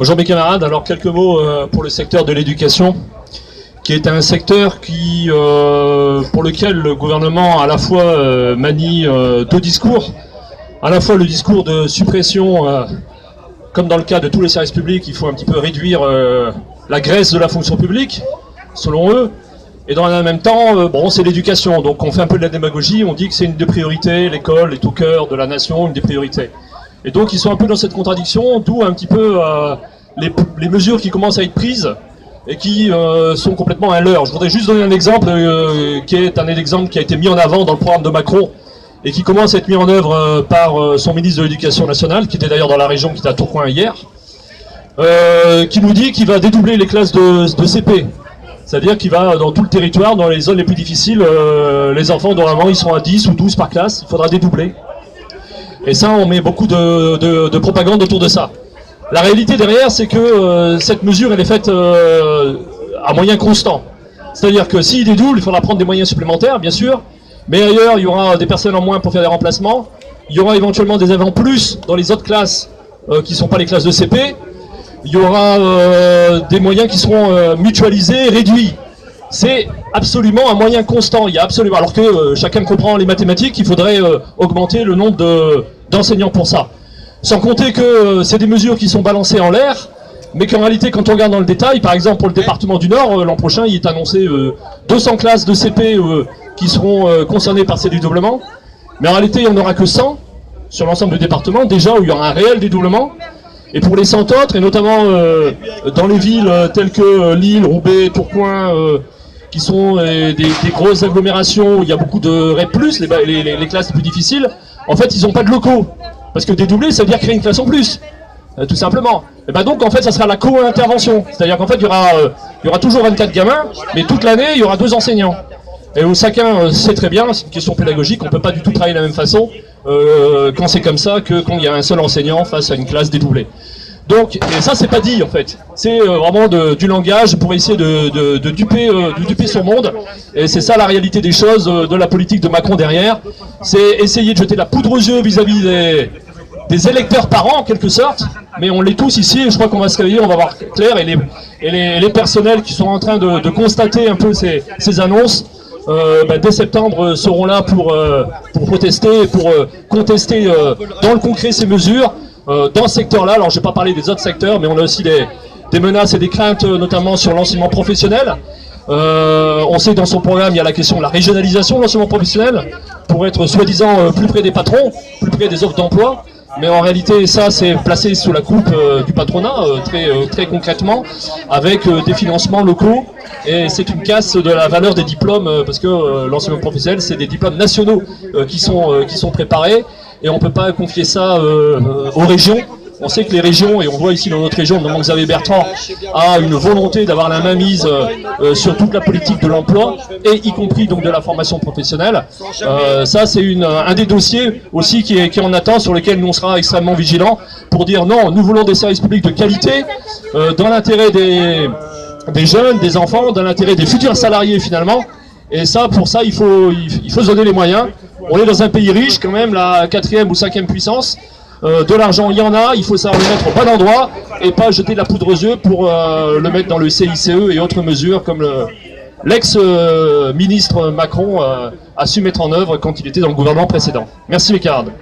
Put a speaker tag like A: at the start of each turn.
A: Bonjour mes camarades, alors quelques mots pour le secteur de l'éducation, qui est un secteur pour lequel le gouvernement à la fois manie deux discours, à la fois le discours de suppression, comme dans le cas de tous les services publics, il faut un petit peu réduire la graisse de la fonction publique, selon eux, et dans le même temps, bon, c'est l'éducation, donc on fait un peu de la démagogie, on dit que c'est une des priorités, l'école est au cœur de la nation, une des priorités. Et donc ils sont un peu dans cette contradiction, d'où un petit peu les mesures qui commencent à être prises et qui sont complètement un leurre. Je voudrais juste donner un exemple qui est un exemple qui a été mis en avant dans le programme de Macron et qui commence à être mis en œuvre par son ministre de l'Éducation nationale, qui était d'ailleurs dans la région, qui était à Tourcoing hier, qui nous dit qu'il va dédoubler les classes de CP. C'est-à-dire qu'il va dans tout le territoire, dans les zones les plus difficiles, les enfants, normalement, ils sont à 10 ou 12 par classe, il faudra dédoubler. Et ça, on met beaucoup de propagande autour de ça. La réalité derrière, c'est que cette mesure, elle est faite à moyens constants. C'est-à-dire que s'il dédouble, il faudra prendre des moyens supplémentaires, bien sûr, mais ailleurs, il y aura des personnes en moins pour faire des remplacements, il y aura éventuellement des élèves en plus dans les autres classes qui ne sont pas les classes de CP, il y aura des moyens qui seront mutualisés, réduits. C'est absolument un moyen constant. Il y a absolument, alors que chacun comprend les mathématiques, il faudrait augmenter le nombre d'enseignants pour ça. Sans compter que c'est des mesures qui sont balancées en l'air, mais qu'en réalité, quand on regarde dans le détail, par exemple pour le département du Nord, l'an prochain, il est annoncé 200 classes de CP qui seront concernées par ces dédoublements. Mais en réalité, il n'y en aura que 100 sur l'ensemble du département, déjà où il y aura un réel dédoublement. Et pour les 100 autres, et notamment dans les villes telles que Lille, Roubaix, Tourcoing, qui sont des grosses agglomérations où il y a beaucoup de REP+, les classes les plus difficiles, en fait, ils n'ont pas de locaux. Parce que dédoubler, ça veut dire créer une classe en plus, tout simplement. Et ben donc, en fait, ça sera la co-intervention. C'est-à-dire qu'en fait, il y aura toujours 24 gamins, mais toute l'année, il y aura 2 enseignants. Et où chacun sait très bien, c'est une question pédagogique, on ne peut pas du tout travailler de la même façon quand c'est comme ça que quand il y a un seul enseignant face à une classe dédoublée. Donc, et ça, c'est pas dit, en fait. C'est vraiment du langage pour essayer de duper son monde. Et c'est ça la réalité des choses, de la politique de Macron derrière. C'est essayer de jeter la poudre aux yeux vis-à-vis des électeurs parents, en quelque sorte. Mais on l'est tous ici, et je crois qu'on va se réveiller, on va voir clair. Et les personnels qui sont en train de constater un peu ces annonces, dès septembre, seront là pour protester, pour contester dans le concret ces mesures. Dans ce secteur-là, alors je ne vais pas parler des autres secteurs, mais on a aussi des menaces et des craintes, notamment sur l'enseignement professionnel. On sait que dans son programme, il y a la question de la régionalisation de l'enseignement professionnel, pour être soi-disant plus près des patrons, plus près des offres d'emploi. Mais en réalité, ça, c'est placé sous la coupe du patronat, très concrètement, avec des financements locaux. Et c'est une casse de la valeur des diplômes, parce que l'enseignement professionnel, c'est des diplômes nationaux qui sont préparés. Et on ne peut pas confier ça aux régions. On sait que les régions, et on voit ici dans notre région, notamment Xavier Bertrand, a une volonté d'avoir la main mise sur toute la politique de l'emploi, et y compris donc de la formation professionnelle. Ça, c'est un des dossiers aussi qui est en attente, sur lequel nous on sera extrêmement vigilants, pour dire non, nous voulons des services publics de qualité, dans l'intérêt des jeunes, des enfants, dans l'intérêt des futurs salariés finalement. Et ça, pour ça, il faut se donner les moyens. On est dans un pays riche, quand même, la 4e ou 5e puissance. De l'argent, il y en a, il faut savoir le mettre au bon endroit et pas jeter de la poudre aux yeux pour le mettre dans le CICE et autres mesures comme l'ex-ministre Macron a su mettre en œuvre quand il était dans le gouvernement précédent. Merci mes camarades.